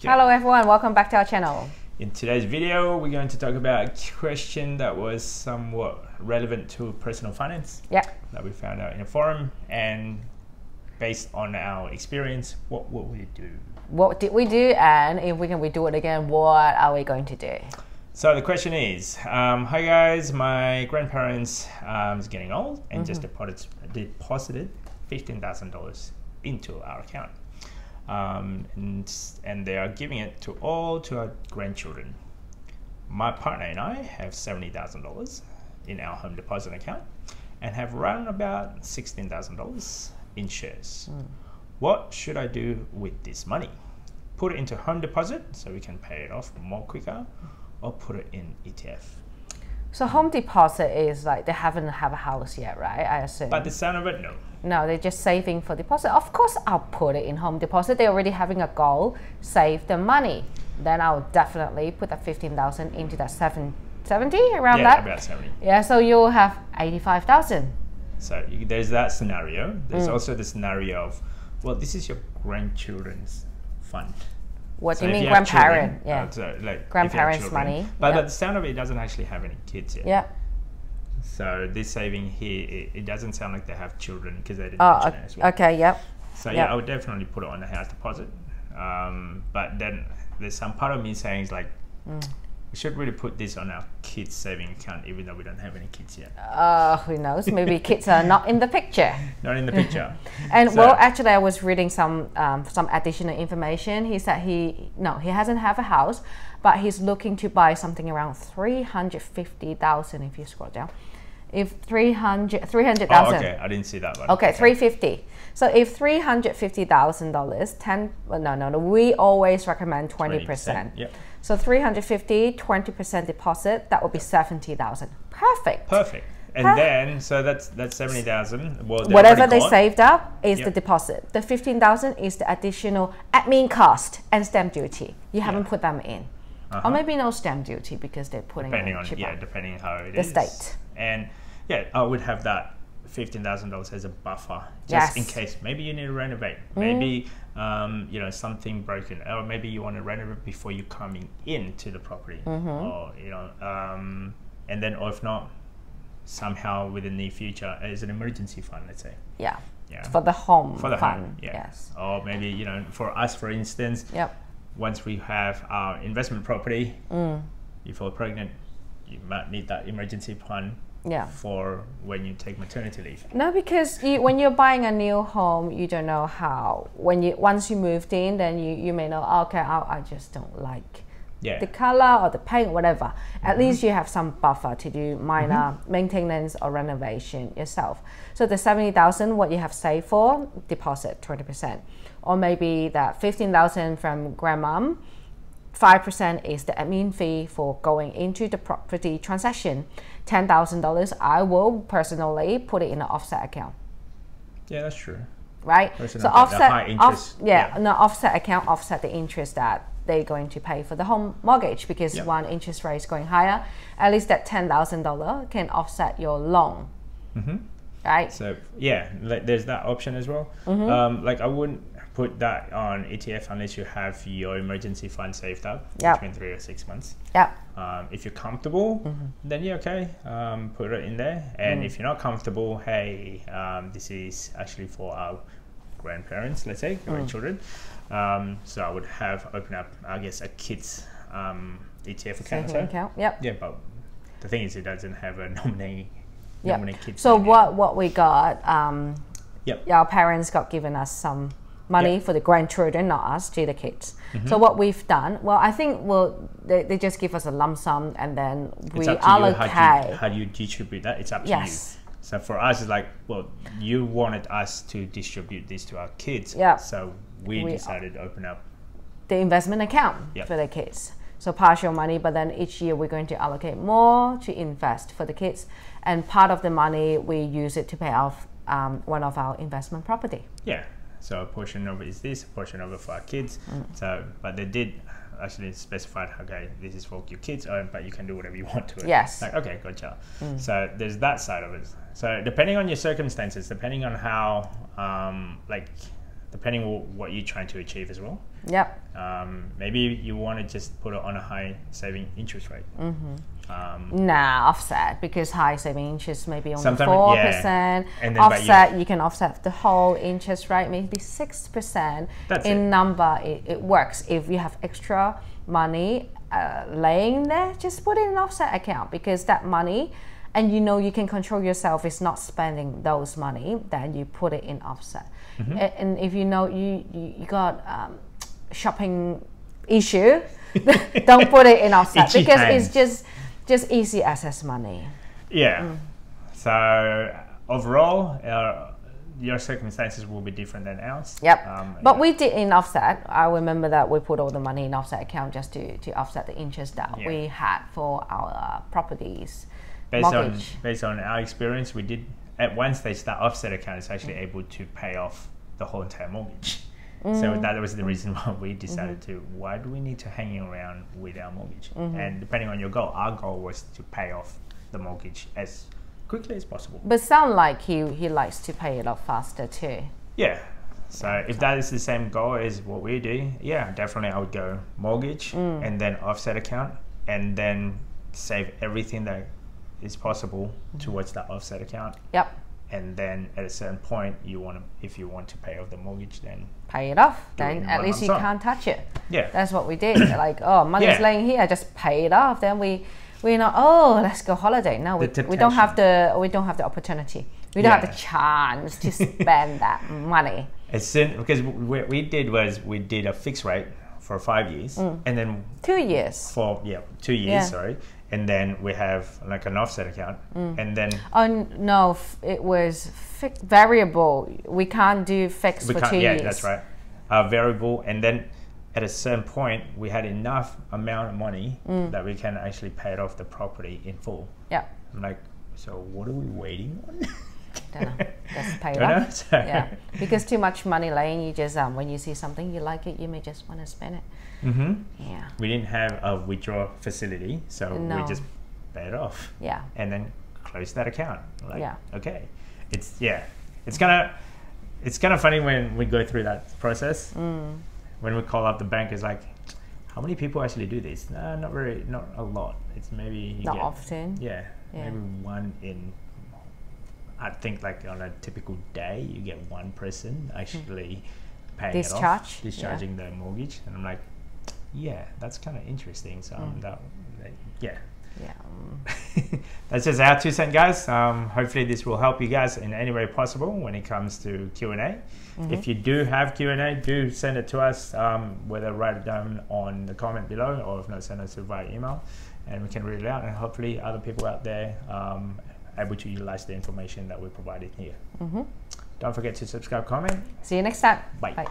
Yeah. Hello everyone, welcome back to our channel. In today's video, we're going to talk about a question that was somewhat relevant to personal finance that we found out in a forum, and based on our experience, what would we do? What did we do, and if we do it again, what are we going to do? So the question is, hi guys, my grandparents is getting old and just deposited $15,000 into our account. And they are giving it to our grandchildren. My partner and I have $70,000 in our home deposit account and have around about $16,000 in shares. What should I do with this money? Put it into home deposit so we can pay it off more quicker, or put it in ETF? So home deposit is like they haven't have a house yet, right? I assume. But the sound of it, no. No, they're just saving for deposit. Of course, I'll put it in home deposit. They're already having a goal, save the money. Then I'll definitely put that 15,000 into that 70 around that. Yeah, about 70. Yeah, so you'll have 85,000. So there's that scenario. There's also the scenario of, well, this is your grandchildren's fund. What So do you if mean, have grandparent? children, like Grandparents' if you have children, money. But the sound of it doesn't actually have any kids yet. Yeah. So this saving here, it doesn't sound like they have children because they didn't mention it as well. Okay, yep. So yeah, I would definitely put it on the house deposit. But then there's some part of me saying is like, we should really put this on our kids' saving account, even though we don't have any kids yet. Who knows? Maybe kids are not in the picture. Not in the picture. And well, actually, I was reading some additional information. He said he hasn't have a house, but he's looking to buy something around 350,000. If you scroll down, if 300,000. Oh, okay, I didn't see that one. Okay, 350. So if $350,000, we always recommend 20%. Yep. So 350, 20% deposit, that would be 70,000. Perfect. And then, so that's 70,000. Well, whatever they saved up is the deposit. The 15,000 is the additional admin cost and stamp duty. You haven't put them in. Or maybe no stamp duty because they're putting depending it on cheaper. depending on how it the is. state. And yeah, I would have that $15,000 as a buffer, just in case maybe you need to renovate, maybe something broken, or maybe you want to renovate before you coming into the property, or and then, or if not, somehow within the near future as an emergency fund, let's say. Yeah. For the home fund. Yes. Or maybe for us, for instance, once we have our investment property, you fall pregnant, you might need that emergency fund. For when you take maternity leave. No, because when you're buying a new home, you don't know how. Once you moved in, then you may know, okay, I just don't like the color or the paint, whatever. At least you have some buffer to do minor maintenance or renovation yourself. So the 70,000, what you have saved for, deposit 20%, or maybe that 15,000 from grandmom. 5% is the admin fee for going into the property transaction. $10,000, I will personally put it in an offset account. Yeah, that's true. Right? Personal so offset, offset account, offset the interest that they're going to pay for the home mortgage, because one interest rate is going higher. At least that $10,000 can offset your loan. Right? So yeah, there's that option as well. Like I wouldn't put that on ETF unless you have your emergency fund saved up between 3 or 6 months. If you're comfortable, then put it in there. And if you're not comfortable, hey, this is actually for our grandparents, let's say, grandchildren. So I would open up, I guess, a kids ETF account. Yeah, but the thing is, it doesn't have a nominee kids. So what we got, our parents got given us some money for the grandchildren, not us, to the kids. So what we've done, well, I think they just give us a lump sum, and then we allocate. How do you distribute that? It's up to you. So for us, it's like, well, you wanted us to distribute this to our kids. So we decided to open up the investment account for the kids. So partial money, but then each year we're going to allocate more to invest for the kids. And part of the money, we use it to pay off one of our investment property. So a portion of it is this, a portion of it for our kids. So, but they did actually specify, okay, this is for your kids, but you can do whatever you want to it. Like, okay, gotcha. So there's that side of it. So depending on your circumstances, depending on how depending on what you're trying to achieve as well. Yep. Maybe you want to just put it on a high saving interest rate. Offset, because high saving interest maybe only 4%. Yeah. Offset, you can offset the whole interest rate, maybe 6%. Number, it works. If you have extra money laying there, just put it in an offset account, because that money, and you know you can control yourself, is not spending those money, then you put it in offset. And if you know you got shopping issue, don't put it in offset, because it's just easy access money. Yeah. So overall, your circumstances will be different than ours. Yep. But we did in offset. I remember that we put all the money in offset account just to offset the interest that we had for our properties. Based on our experience, we did at one stage that offset account is actually able to pay off the whole entire mortgage. So that was the reason why we decided why do we need to hang around with our mortgage? And depending on your goal, our goal was to pay off the mortgage as quickly as possible. But sound like he likes to pay it off faster too. Yeah. So if that is the same goal as what we do, yeah, definitely I would go mortgage and then offset account, and then save everything that is possible towards that offset account. Yep. And then at a certain point, if you want to pay off the mortgage, then pay it off. Then at least you can't touch it. Yeah. That's what we did. Like, oh, money's laying here, just pay it off. Then we're not, oh, let's go holiday. No, we don't have the opportunity. We don't have the chance to spend that money. Because what we did was we did a fixed rate for 5 years, and then 2 years. 2 years. Sorry. And then we have like an offset account, and then no, it was variable. We can't do fixed for 2 years. Yeah, that's right. Variable, and then at a certain point, we had enough amount of money that we can actually pay off the property in full. Yeah. I'm like, so what are we waiting on? Don't know. Just pay it off. Yeah, because too much money laying, you just when you see something you like it, you may just want to spend it. Yeah. We didn't have a withdrawal facility, so we just pay it off. Yeah. And then close that account. Like, okay. It's kind of funny when we go through that process. When we call up the bank, it's like, how many people actually do this? No, not a lot. It's maybe not often. Yeah. Maybe one in. I think like on a typical day, you get one person actually paying it off, discharging the mortgage, and I'm like, yeah, that's kind of interesting. So that's just our 2 cents, guys. Hopefully this will help you guys in any way possible when it comes to Q&A. If you do have Q&A, do send it to us, whether write it down on the comment below, or if not, send us via email, and we can read it out, and hopefully other people out there able to utilize the information that we provided here. Don't forget to subscribe, comment. See you next time. Bye.